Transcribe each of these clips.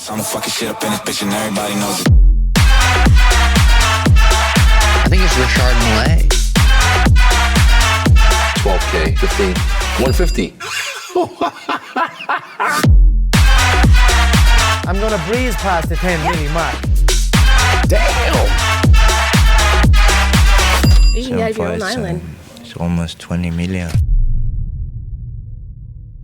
I'm fucking shit up in this bitch and everybody knows it. I think it's Richard Millet. 12K, 15, 115. I'm gonna breeze past the 10 million mark. Damn! You can have your own island. It's almost 20 million.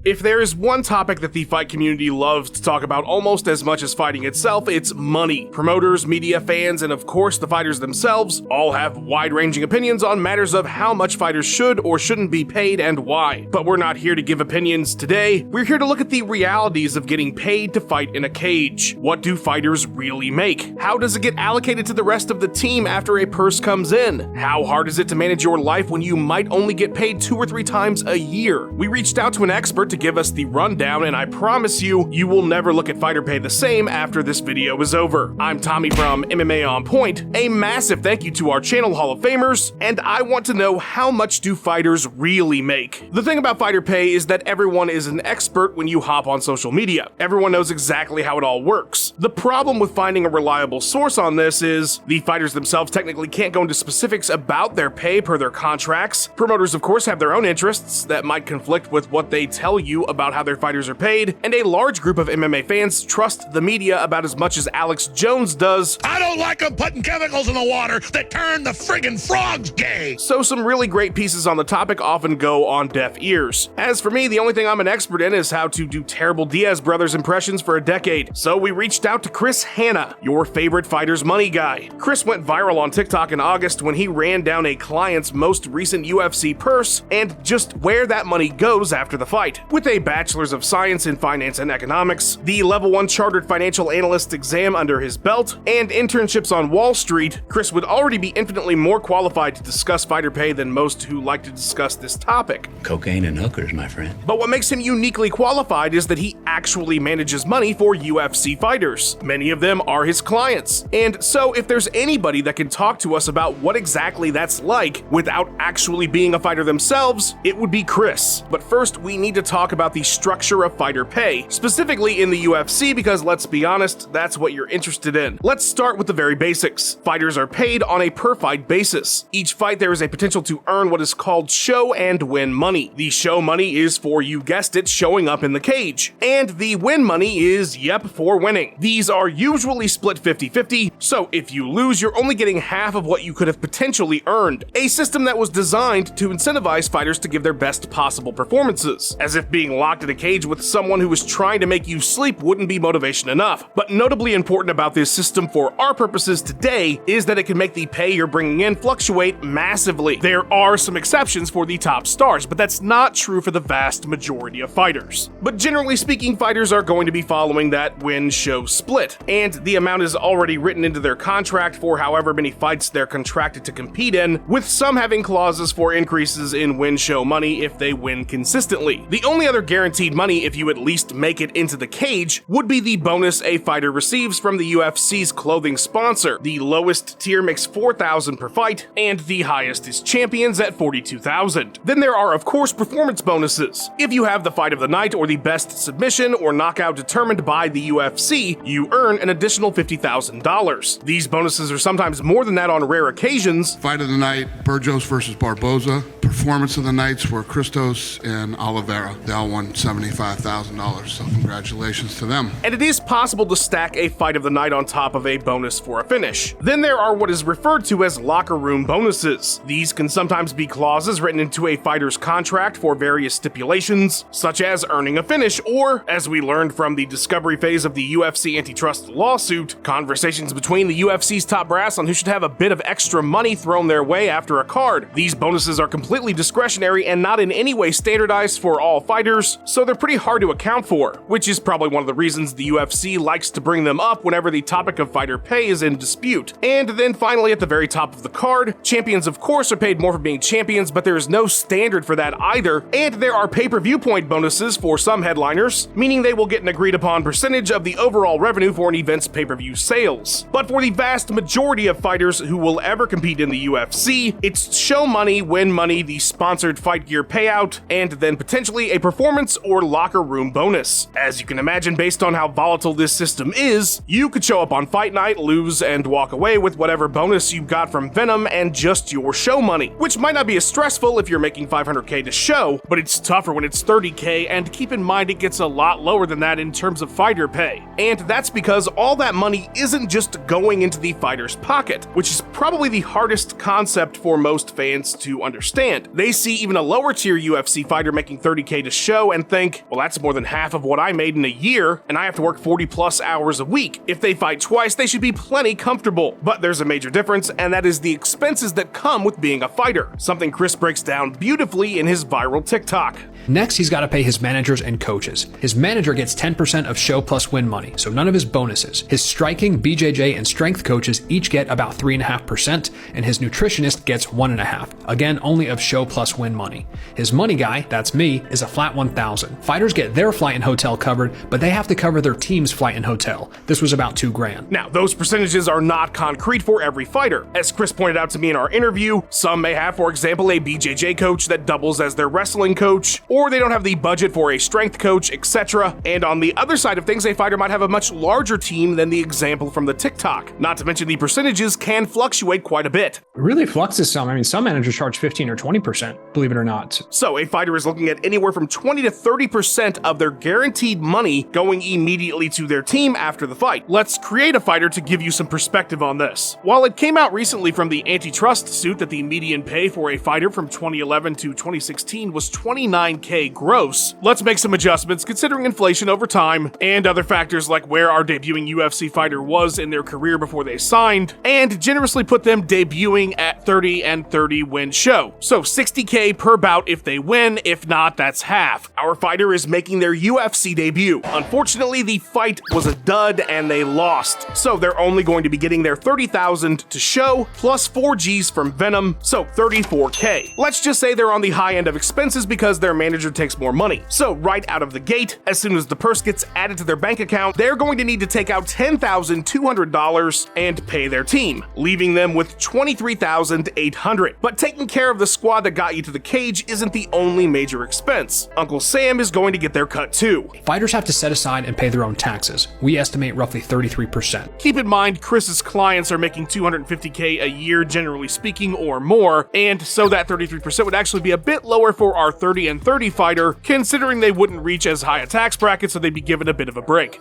If there is one topic that the fight community loves to talk about almost as much as fighting itself, it's money. Promoters, media, fans, and of course the fighters themselves all have wide-ranging opinions on matters of how much fighters should or shouldn't be paid and why. But we're not here to give opinions today. We're here to look at the realities of getting paid to fight in a cage. What do fighters really make? How does it get allocated to the rest of the team after a purse comes in? How hard is it to manage your life when you might only get paid 2 or 3 times a year? We reached out to an expert to give us the rundown, and I promise you, you will never look at fighter pay the same after this video is over. I'm Tommy from MMA On Point. A massive thank you to our channel Hall of Famers, and I want to know, how much do fighters really make? The thing about fighter pay is that everyone is an expert when you hop on social media. Everyone knows exactly how it all works. The problem with finding a reliable source on this is the fighters themselves technically can't go into specifics about their pay per their contracts. Promoters, of course, have their own interests that might conflict with what they tell you about how their fighters are paid, and a large group of MMA fans trust the media about as much as Alex Jones does. I don't like them putting chemicals in the water that turn the friggin' frogs gay. So some really great pieces on the topic often go on deaf ears. As for me, the only thing I'm an expert in is how to do terrible Diaz brothers impressions for a decade. So we reached out to Chris Hanna, your favorite fighter's money guy. Chris went viral on TikTok in August when he ran down a client's most recent UFC purse and just where that money goes after the fight. With a Bachelor's of Science in Finance and Economics, the Level 1 Chartered Financial Analyst exam under his belt, and internships on Wall Street, Chris would already be infinitely more qualified to discuss fighter pay than most who like to discuss this topic. Cocaine and hookers, my friend. But what makes him uniquely qualified is that he actually manages money for UFC fighters. Many of them are his clients. And so if there's anybody that can talk to us about what exactly that's like without actually being a fighter themselves, it would be Chris. But first, we need to talk about the structure of fighter pay, specifically in the UFC, because let's be honest, that's what you're interested in. Let's start with the very basics. Fighters are paid on a per fight basis. Each fight there is a potential to earn what is called show and win money. The show money is for, you guessed it, showing up in the cage. And the win money is, yep, for winning. These are usually split 50-50, so if you lose, you're only getting half of what you could have potentially earned. A system that was designed to incentivize fighters to give their best possible performances, as if being locked in a cage with someone who is trying to make you sleep wouldn't be motivation enough. But notably important about this system for our purposes today is that it can make the pay you're bringing in fluctuate massively. There are some exceptions for the top stars, but that's not true for the vast majority of fighters. But generally speaking, fighters are going to be following that win-show split, and the amount is already written into their contract for however many fights they're contracted to compete in, with some having clauses for increases in win-show money if they win consistently. The only other guaranteed money, if you at least make it into the cage, would be the bonus a fighter receives from the UFC's clothing sponsor. The lowest tier makes $4,000 per fight, and the highest is champions at $42,000. Then there are, of course, performance bonuses. If you have the fight of the night or the best submission or knockout determined by the UFC, you earn an additional $50,000. These bonuses are sometimes more than that on rare occasions. Fight of the night, Burgos versus Barboza. Performance of the nights were Christos and Oliveira. They all won $75,000, so congratulations to them. And it is possible to stack a fight of the night on top of a bonus for a finish. Then there are what is referred to as locker room bonuses. These can sometimes be clauses written into a fighter's contract for various stipulations, such as earning a finish, or, as we learned from the discovery phase of the UFC antitrust lawsuit, conversations between the UFC's top brass on who should have a bit of extra money thrown their way after a card. These bonuses are completely discretionary and not in any way standardized for all fighters, so they're pretty hard to account for, which is probably one of the reasons the UFC likes to bring them up whenever the topic of fighter pay is in dispute. And then finally, at the very top of the card, champions of course are paid more for being champions, but there is no standard for that either, and there are pay-per-view point bonuses for some headliners, meaning they will get an agreed upon percentage of the overall revenue for an event's pay-per-view sales. But for the vast majority of fighters who will ever compete in the UFC, it's show money, win money, the sponsored fight gear payout, and then potentially a performance or locker room bonus. As you can imagine, based on how volatile this system is, you could show up on fight night, lose, and walk away with whatever bonus you got from Venom and just your show money, which might not be as stressful if you're making $500K to show, but it's tougher when it's $30K, and keep in mind it gets a lot lower than that in terms of fighter pay. And that's because all that money isn't just going into the fighter's pocket, which is probably the hardest concept for most fans to understand. They see even a lower tier UFC fighter making $30K to show and think, well, that's more than half of what I made in a year, and I have to work 40 plus hours a week. If they fight twice, they should be plenty comfortable. But there's a major difference, and that is the expenses that come with being a fighter, something Chris breaks down beautifully in his viral TikTok. Next, he's got to pay his managers and coaches. His manager gets 10% of show plus win money, so none of his bonuses. His striking, BJJ, and strength coaches each get about 3.5%, and his nutritionist gets 1.5%. Again, only of show plus win money. His money guy, that's me, is a flat 1,000. Fighters get their flight and hotel covered, but they have to cover their team's flight and hotel. This was about $2,000. Now, those percentages are not concrete for every fighter. As Chris pointed out to me in our interview, some may have, for example, a BJJ coach that doubles as their wrestling coach, or they don't have the budget for a strength coach, etc. And on the other side of things, a fighter might have a much larger team than the example from the TikTok. Not to mention the percentages can fluctuate quite a bit. It really fluxes some. I mean, some managers charge 15 or 20%, believe it or not. So a fighter is looking at anywhere from 20 to 30% of their guaranteed money going immediately to their team after the fight. Let's create a fighter to give you some perspective on this. While it came out recently from the antitrust suit that the median pay for a fighter from 2011 to 2016 was $29K gross, let's make some adjustments considering inflation over time and other factors like where our debuting UFC fighter was in their career before they signed, and generously put them debuting at 30 and 30 win show. So $60K per bout if they win, if not, that's half. Our fighter is making their UFC debut. Unfortunately, the fight was a dud and they lost, so they're only going to be getting their $30,000 to show plus 4Gs from Venom, so $34K. Let's just say they're on the high end of expenses because their manager takes more money. So right out of the gate, as soon as the purse gets added to their bank account, they're going to need to take out $10,200 and pay their team, leaving them with $23,800. But taking care of the squad that got you to the cage isn't the only major expense. Uncle Sam is going to get their cut too. Fighters have to set aside and pay their own taxes. We estimate roughly 33%. Keep in mind, Chris's clients are making $250K a year, generally speaking, or more, and so that 33% would actually be a bit lower for our 30 and 30 fighter, considering they wouldn't reach as high a tax bracket, so they'd be given a bit of a break.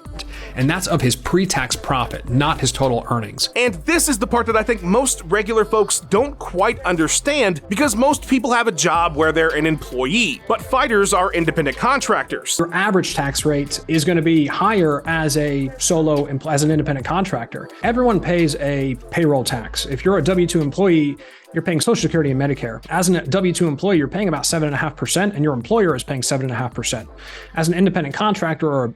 And that's of his pre-tax profit, not his total earnings. And this is the part that I think most regular folks don't quite understand, because most people have a job where they're an employee, but fighters are independent contractors. Your average tax rate is going to be higher as as an independent contractor. Everyone pays a payroll tax. If you're a W-2 employee, you're paying Social Security and Medicare. As a W-2 employee, you're paying about 7.5%, and your employer is paying 7.5%. As an independent contractor or,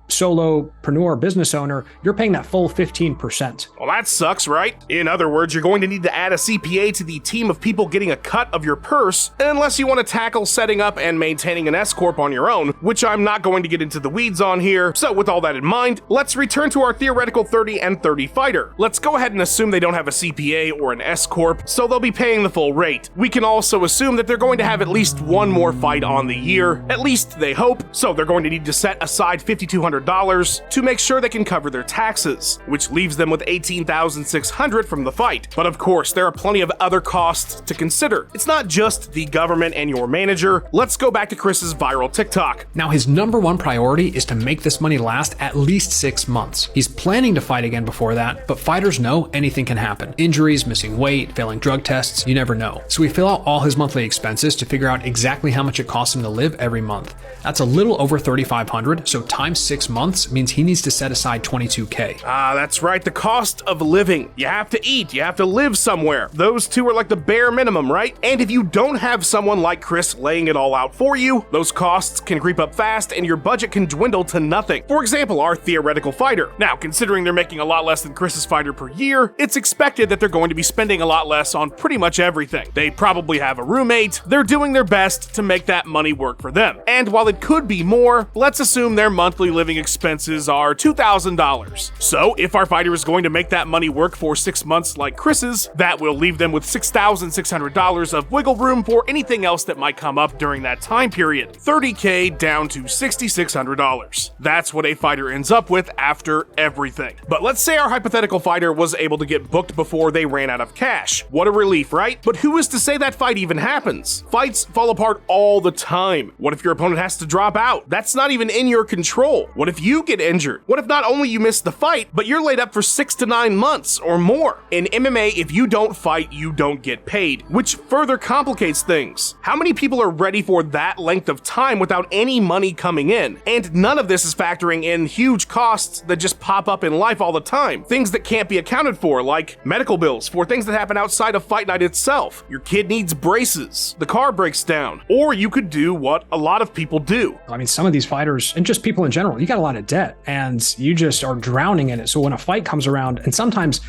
solopreneur business owner, you're paying that full 15%. Well, that sucks, right? In other words, you're going to need to add a CPA to the team of people getting a cut of your purse, unless you want to tackle setting up and maintaining an S-Corp on your own, which I'm not going to get into the weeds on here. So with all that in mind, let's return to our theoretical 30 and 30 fighter. Let's go ahead and assume they don't have a CPA or an S-Corp, so they'll be paying the full rate. We can also assume that they're going to have at least one more fight on the year, at least they hope, so they're going to need to set aside $5,200 to make sure they can cover their taxes, which leaves them with $18,600 from the fight. But of course, there are plenty of other costs to consider. It's not just the government and your manager. Let's go back to Chris's viral TikTok. Now, his number one priority is to make this money last at least 6 months. He's planning to fight again before that, but fighters know anything can happen. Injuries, missing weight, failing drug tests, you never know. So we fill out all his monthly expenses to figure out exactly how much it costs him to live every month. That's a little over $3,500, so times 6 months means he needs to set aside $22K. That's right, the cost of living. You have to eat, you have to live somewhere. Those two are like the bare minimum, right? And if you don't have someone like Chris laying it all out for you, those costs can creep up fast and your budget can dwindle to nothing. For example, our theoretical fighter. Now, considering they're making a lot less than Chris's fighter per year, it's expected that they're going to be spending a lot less on on pretty much everything. They probably have a roommate. They're doing their best to make that money work for them. And while it could be more, let's assume their monthly living expenses are $2,000. So if our fighter is going to make that money work for 6 months like Chris's, that will leave them with $6,600 of wiggle room for anything else that might come up during that time period. $30K down to $6,600. That's what a fighter ends up with after everything. But let's say our hypothetical fighter was able to get booked before they ran out of cash. What a relief, right? But who is to say that fight even happens? Fights fall apart all the time. What if your opponent has to drop out? That's not even in your control. What if you get injured? What if not only you miss the fight, but you're laid up for 6 to 9 months or more? In MMA, if you don't fight, you don't get paid, which further complicates things. How many people are ready for that length of time without any money coming in? And none of this is factoring in huge costs that just pop up in life all the time. Things that can't be accounted for, like medical bills for things that happen outside of fight night itself. Your kid needs braces, the car breaks down, or you could do what a lot of people do. I mean, some of these fighters, and just people in general, you got a lot of debt and you just are drowning in it. So when a fight comes around, and sometimes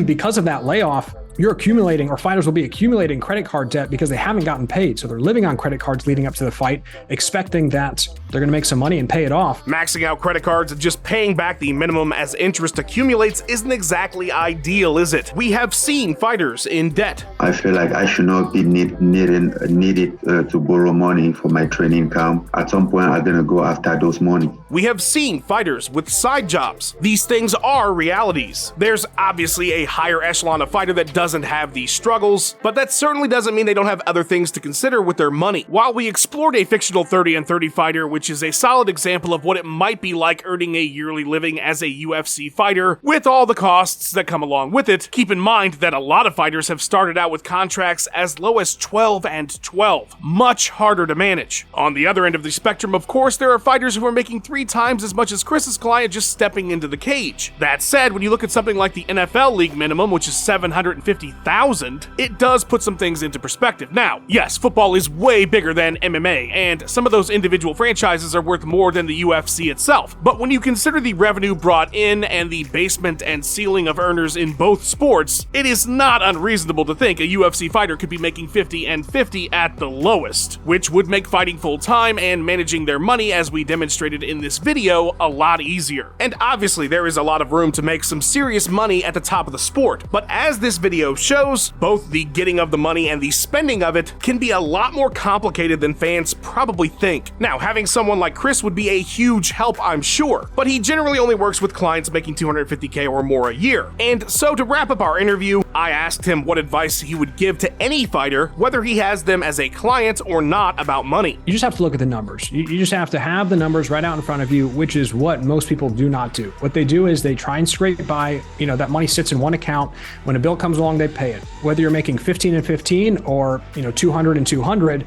because of that layoff, you're accumulating, or fighters will be accumulating credit card debt because they haven't gotten paid. So they're living on credit cards leading up to the fight, expecting that they're going to make some money and pay it off. Maxing out credit cards and just paying back the minimum as interest accumulates isn't exactly ideal, is it? We have seen fighters in debt. I feel like I should not be needed to borrow money for my training camp. At some point, I'm going to go after those money. We have seen fighters with side jobs. These things are realities. There's obviously a higher echelon of fighter that doesn't have these struggles, but that certainly doesn't mean they don't have other things to consider with their money. While we explored a fictional 30 and 30 fighter, which is a solid example of what it might be like earning a yearly living as a UFC fighter, with all the costs that come along with it, keep in mind that a lot of fighters have started out with contracts as low as 12 and 12. Much harder to manage. On the other end of the spectrum, of course, there are fighters who are making 3 times as much as Chris's client just stepping into the cage. That said, when you look at something like the NFL league minimum, which is $750,000, it does put some things into perspective. Now, yes, football is way bigger than MMA, and some of those individual franchises are worth more than the UFC itself. But when you consider the revenue brought in and the basement and ceiling of earners in both sports, it is not unreasonable to think a UFC fighter could be making 50 and 50 at the lowest, which would make fighting full-time and managing their money, as we demonstrated in this video, a lot easier. And obviously, there is a lot of room to make some serious money at the top of the sport, but as this video shows, both the getting of the money and the spending of it can be a lot more complicated than fans probably think. Now, having someone like Chris would be a huge help, I'm sure, but he generally only works with clients making $250K or more a year. And so to wrap up our interview, I asked him what advice he would give to any fighter, whether he has them as a client or not, about money. You just have to look at the numbers. You just have to have the numbers right out in front of you, which is what most people do not do. What they do is they try and scrape by, that money sits in one account. When a bill comes along, they pay it. Whether you're making 15 and 15 or 200 and 200,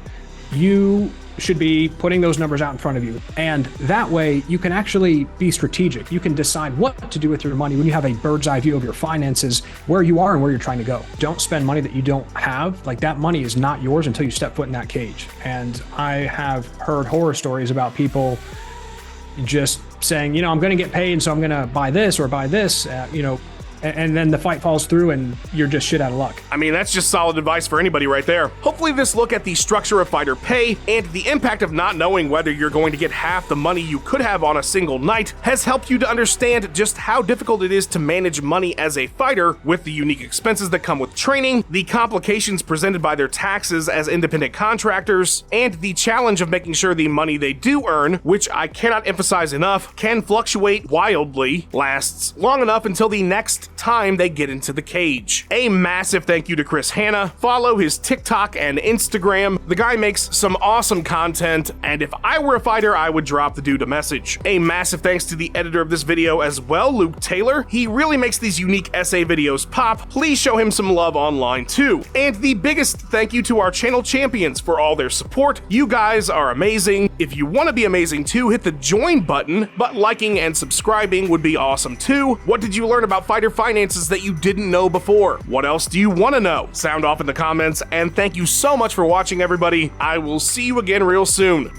you should be putting those numbers out in front of you. And that way you can actually be strategic. You can decide what to do with your money when you have a bird's eye view of your finances, where you are and where you're trying to go. Don't spend money that you don't have. Like, that money is not yours until you step foot in that cage. And I have heard horror stories about people just saying, I'm going to get paid, so I'm going to buy this or buy this, and then the fight falls through and you're just shit out of luck. I mean, that's just solid advice for anybody right there. Hopefully this look at the structure of fighter pay and the impact of not knowing whether you're going to get half the money you could have on a single night has helped you to understand just how difficult it is to manage money as a fighter, with the unique expenses that come with training, the complications presented by their taxes as independent contractors, and the challenge of making sure the money they do earn, which I cannot emphasize enough, can fluctuate wildly, lasts long enough until the next time they get into the cage. A massive thank you to Chris Hanna. Follow his TikTok and Instagram. The guy makes some awesome content, and if I were a fighter, I would drop the dude a message. A massive thanks to the editor of this video as well, Luke Taylor. He really makes these unique essay videos pop. Please show him some love online too. And the biggest thank you to our channel champions for all their support. You guys are amazing. If you want to be amazing too, hit the join button, but liking and subscribing would be awesome too. What did you learn about fighter finances that you didn't know before? What else do you want to know? Sound off in the comments, and thank you so much for watching, everybody. I will see you again real soon.